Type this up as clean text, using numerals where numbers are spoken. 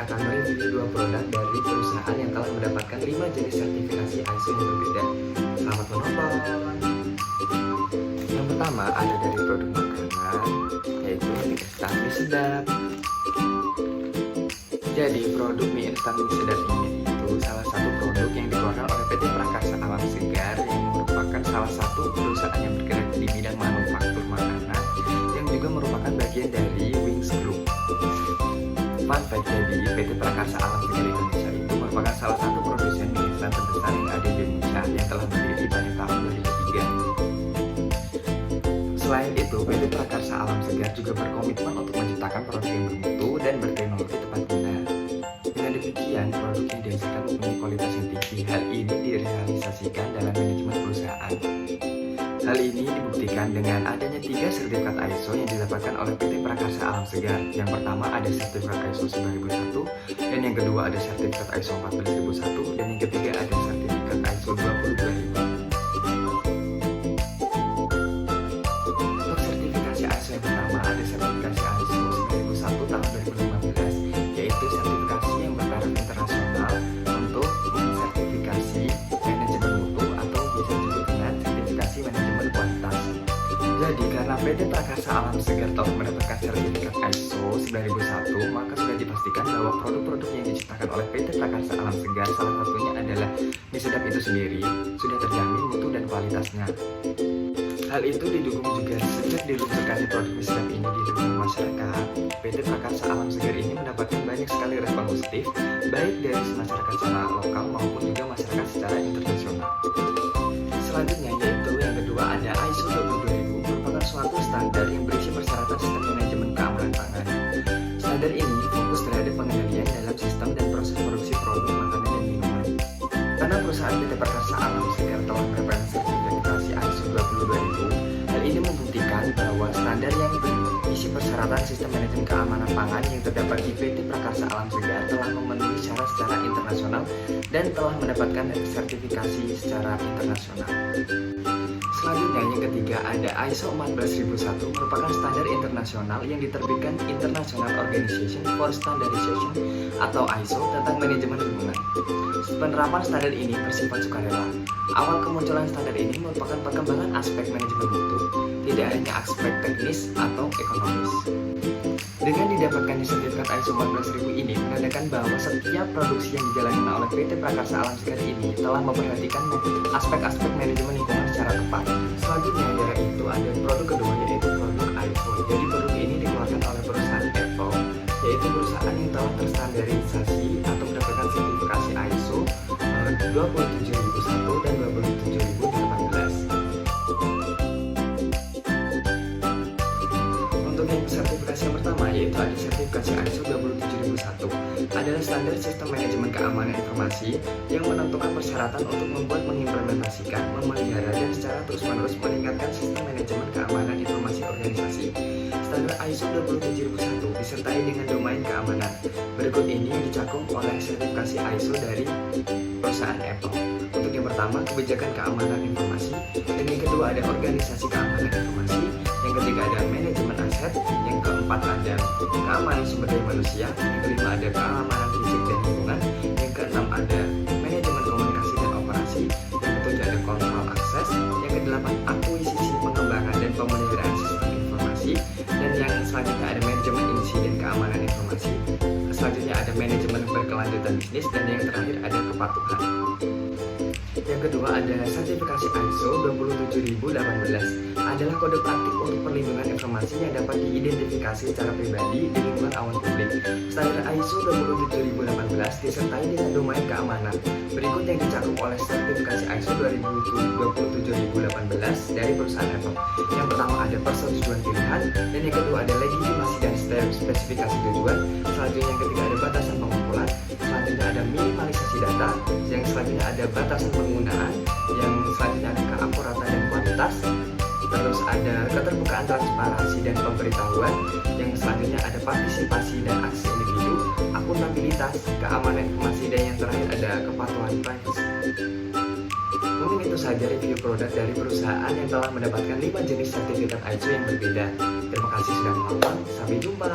akan mereview dua produk dari perusahaan yang telah mendapatkan 5 jenis sertifikasi ISO yang berbeda. Selamat menonton! Yang pertama ada dari produk makanan, yaitu mie instan mie sedap. Jadi produk mie instan mie sedap ini itu salah satu produk yang dikeluarkan oleh PT Prakarsa Alam Segar yang merupakan salah satu perusahaan yang bergerak di bidang manufaktur makanan yang juga merupakan bagian dari Wings Group. Fun fact, jadi PT Prakarsa Alam Segar Indonesia itu merupakan salah satu produsen mie instan terbesar yang ada di Indonesia yang telah berdiri pada tahun 2003. Selain itu, PT Prakarsa Alam Segar juga berkomitmen untuk menciptakan produk yang bermutu dan berteknologi tepat guna. Dengan demikian, produk yang dihasilkan mempunyai kualitas yang tinggi. Hal ini direalisasikan dalam manajemen perusahaan. Hal ini dibuktikan dengan adanya 3 sertifikat ISO yang didapatkan oleh PT Prakarsa Alam Segar. Yang pertama ada sertifikat ISO 9001, dan yang kedua ada sertifikat ISO 14001, dan yang ketiga ada sertifikat ISO 22000. Untuk sertifikasi ISO yang pertama ada sertifikasi ISO 9001 tahun 2015, yaitu sertifikasi yang bertaraf internasional untuk mensertifikasi manajemen mutu atau biasa disebut dengan sertifikasi manajemen kualitas. Jadi karena PT Prakarsa Alam Segar telah mendapatkan sertifikat ISO 9001, maka sudah dipastikan bahwa produk-produk yang diciptakan oleh PT Prakarsa Alam Segar, salah satunya adalah mie sedap itu sendiri, sudah terjamin mutu dan kualitasnya. Hal itu didukung juga sejak diluncurkannya produk mie sedap ini di lingkungan masyarakat. PT Prakarsa Alam Segar ini mendapatkan banyak sekali respon positif, baik dari masyarakat secara lokal maupun juga masyarakat secara internasional. Selanjutnya yaitu yang kedua ada ISO 22000, merupakan suatu standar yang berisi persyaratan sistem manajemen keamanan pangan. Standar ini fokus terhadap pengendalian dalam sistem dan proses produksi produk makanan dan minuman. Karena perusahaan PT Prakarsa Alam Segar telah mendapatkan sertifikasi ISO 22000, hal ini membuktikan bahwa standar yang berisi persyaratan sistem manajemen keamanan pangan yang terdapat di PT Prakarsa Alam Segar telah memenuhi syarat secara internasional dan telah mendapatkan sertifikasi secara internasional. Selanjutnya yang ketiga ada ISO 14001, merupakan standar internasional yang diterbitkan International Organization for Standardization atau ISO tentang manajemen lingkungan. Penerapan standar ini bersifat sukarela. Awal kemunculan standar ini merupakan perkembangan aspek manajemen mutu, tidak hanya aspek teknis atau ekonomis. Dengan didapatkannya sertifikat ISO 14000 ini menandakan bahwa setiap produksi yang dijalankan oleh PT Prakarsa Alam Segar ini telah memperhatikan aspek-aspek manajemen lingkungan secara tepat. Selanjutnya yaitu ada produk kedua, yaitu produk iPhone. Jadi produk ini dikeluarkan oleh perusahaan Apple, yaitu perusahaan yang telah terstandarisasi atau mendapatkan sertifikasi ISO 27001 dan 27018. Untuk yang sertifikasi yang pertama yaitu ada sertifikasi ISO 27001, adalah standar sistem manajemen keamanan informasi yang menentukan persyaratan untuk membuat, mengimplementasikan, memelihara, dan secara terus-menerus meningkatkan sistem manajemen keamanan informasi organisasi. Standar ISO 27001 disertai dengan domain keamanan. Berikut ini yang dicakup oleh sertifikasi ISO dari perusahaan Apple. Untuk yang pertama, kebijakan keamanan informasi, dan yang kedua ada organisasi keamanan informasi, yang ketiga ada manajemen aset, yang keempat ada keamanan sumber daya manusia, yang kelima ada keamanan fisik dan lingkungan, yang keenam ada manajemen komunikasi dan operasi, yang ketujuh ada kontrol akses, yang kedelapan akuisisi, pengembangan dan pemeliharaan sistem informasi, dan yang selanjutnya ada manajemen insiden keamanan informasi. Selanjutnya ada manajemen berkelanjutan bisnis, dan yang terakhir ada kepatuhan. Yang kedua ada sertifikasi ISO 27018, adalah kode praktik untuk perlindungan informasi yang dapat diidentifikasi secara pribadi di lingkungan awan publik. Standar ISO 27018 disertai dengan domain keamanan. Berikut yang dicakup oleh sertifikasi ISO 27018 dari perusahaan Apple. Yang pertama ada persetujuan pilihan, dan yang kedua ada legitimasi dan spesifikasi tujuan. Selanjutnya yang ketiga ada batasan pengumpulan. Selanjutnya ada minimalisasi data. Yang selanjutnya ada batasan penggunaan. Yang selanjutnya ada keakuratan dan kualitas. Terus ada keterbukaan, transparansi, dan pemberitahuan. Yang selanjutnya ada partisipasi dan akses individu, akuntabilitas, keamanan informasi, dan yang terakhir ada kepatuhan privacy. Mungkin itu saja review produk dari perusahaan yang telah mendapatkan 5 jenis sertifikat ISO yang berbeda. Terima kasih sudah menonton, sampai jumpa.